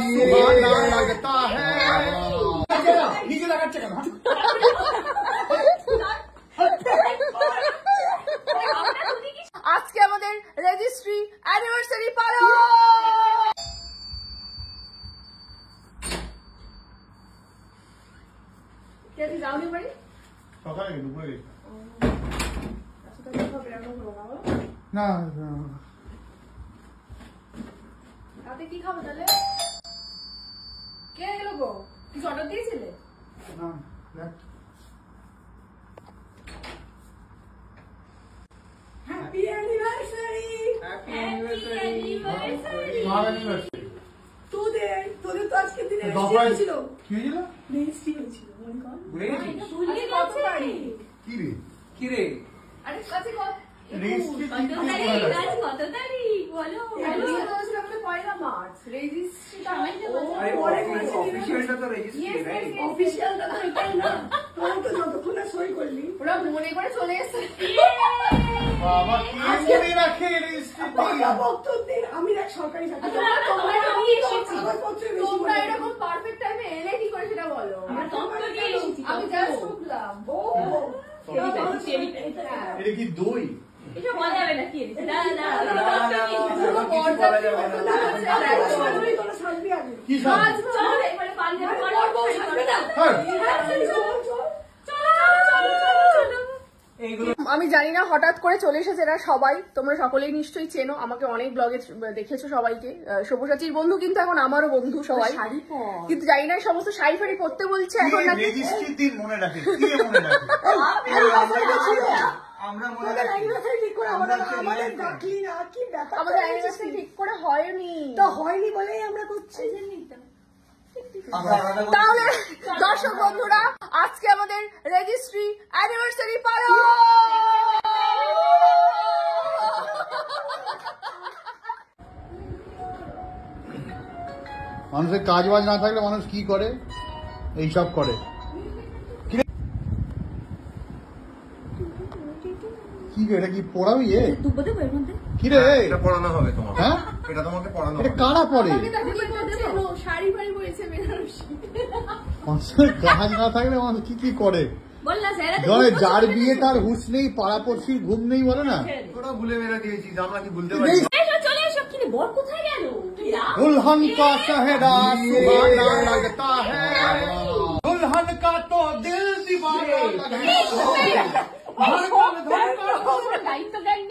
सुहाना लगता है। नीचे लगाচ্ছে কেন? আজকে আমাদের রেজিস্ট্রি অ্যানিভার্সারি পালন। কে দি যাওনি বাড়ি? সকালে দুপুরে গেছি। আচ্ছা তাহলে হবে রান্না করব না। রাতে কি খাবো তাহলে? কে এলো গো? কিছু অর্ডার দিয়েছিলে? না, না। Happy anniversary. Happy anniversary. তোদের তো আজকে দিনে ছিল। কি হয়েছিল? রেজিস্ট্রি হয়েছিল। মনে কর। ভুলে গেছি। কি রে? আরে কাছে কত? রেজিস্ট্রি কত তারিখ বলো। আমাদের 1 মার্চ। রেজিস্ট্রিটা অফিশিয়ালটা তো রেজিস্ট্রি রাইট? অফিশিয়ালটা তো এটাই না। তোরা তো যতক্ষণ না সই করলি ওরা মনে করে চলে এসেছে। বাবা কি মনে রাখে রেজিস্ট্রি? বাবা ভক্তদের আমি এক সরকারি চাকরি। তোমরা এরকম পারফেক্ট টাইমে এলে কি করে সেটা বলো। আমি জাস্ট শুনলাম। ও এটা কি দই? এটা বলা যাবে না কি এটা না না কি সাজ? চলো এবারে পালিয়ে করব আসবে না আমি জানি না হঠাৎ করে চলে এসেছে এরা সবাই। তোমরা সকলেই নিশ্চয়ই চেনো, আমাকে অনেক ব্লগে দেখেছো সবাইকে। সব্যসাচীর বন্ধু কিন্তু এখন আমারও বন্ধু সবাই। কিন্তু জানি না সমস্ত শাড়ি ফাড়ি পরতে বলছে এখন নাকি। রেজিস্ট্রির দিন মনে রাখে। কি মনে রাখে? আমরা মনে রাখি। আমাদের অ্যানিভার্সারি ঠিক করে হয়নি তো হয়নি বলেই আমরা করছি। তাহলে দর্শক বন্ধুরা আজকে আমাদের রেজিস্ট্রি অ্যানিভার্সারি পালন। মানুষের কাজ বাজ না থাকলে মানুষ কি করে? এইসব করে। কি এটা কি পড়াবি? কি রে এটা পড়ানো হবে তোমাকে? হ্যাঁ এটা তোমাকে পড়ানো হবে। এটা কারা পড়ে? শাড়ি ফাড়ি পরেছে বেনারসি। মানুষের কাজ না থাকলে মানুষ কি করে? যার বিয়ে তার হুঁশ নেই, পাড়াপড়শির ঘুম নেই বলে না। তোরা ভুলে বেড়া দিয়েছিস, আমরা কি ভুলতে পারি? চলে এসো কি বর কোথায় গেল? दुल्हन का चेहरा सुहाना लगता है, दुल्हन का तो दिल दीवाना लगता है।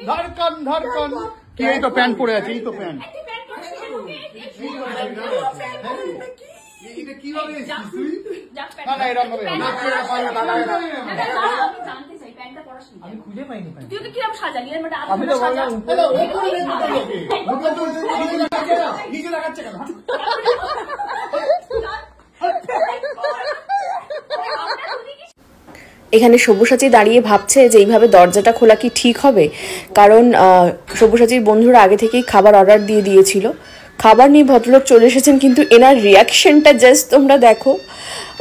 धड़कन धड़कन কি এই তো প্যান্ট পরে আছে, এই তো প্যান্ট। এটা কিভাবে তুই? না না এরকম হবে না। আমি খুঁজে পাইনি প্যান্ট। তুই তো কিরকম সাজালি এর মধ্যে আমি তো বললাম উপরে নিচে লাগাচ্ছে কেন? এখানে সব্যসাচী দাঁড়িয়ে ভাবছে যে এইভাবে দরজাটা খোলা কি ঠিক হবে, কারণ সব্যসাচীর বন্ধুরা আগে থেকেই খাবার অর্ডার দিয়ে দিয়েছিল। খাবার নিয়ে ভদ্রলোক চলে এসেছেন, কিন্তু এনার রিয়াকশনটা জাস্ট তোমরা দেখো।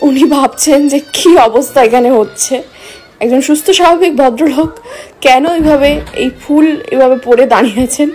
উনি ভাবছেন যে কি অবস্থা এখানে হচ্ছে। একজন সুস্থ স্বাভাবিক ভদ্রলোক কেন এইভাবে এই ফুল এভাবে পরে দাঁড়িয়েছেন।